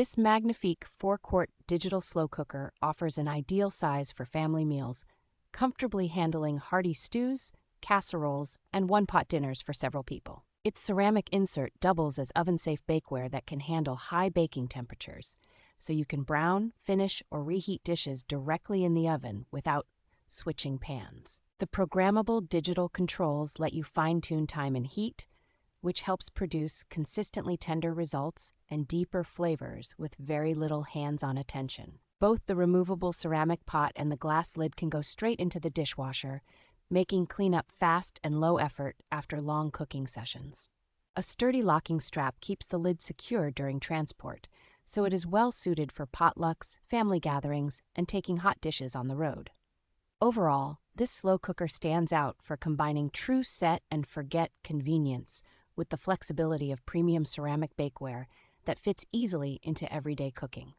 This Magnifique 4-quart digital slow cooker offers an ideal size for family meals, comfortably handling hearty stews, casseroles, and one-pot dinners for several people. Its ceramic insert doubles as oven-safe bakeware that can handle high baking temperatures, so you can brown, finish, or reheat dishes directly in the oven without switching pans. The programmable digital controls let you fine-tune time and heat, which helps produce consistently tender results and deeper flavors with very little hands-on attention. Both the removable ceramic pot and the glass lid can go straight into the dishwasher, making cleanup fast and low effort after long cooking sessions. A sturdy locking strap keeps the lid secure during transport, so it is well suited for potlucks, family gatherings, and taking hot dishes on the road. Overall, this slow cooker stands out for combining true set and forget convenience with the flexibility of premium ceramic bakeware that fits easily into everyday cooking.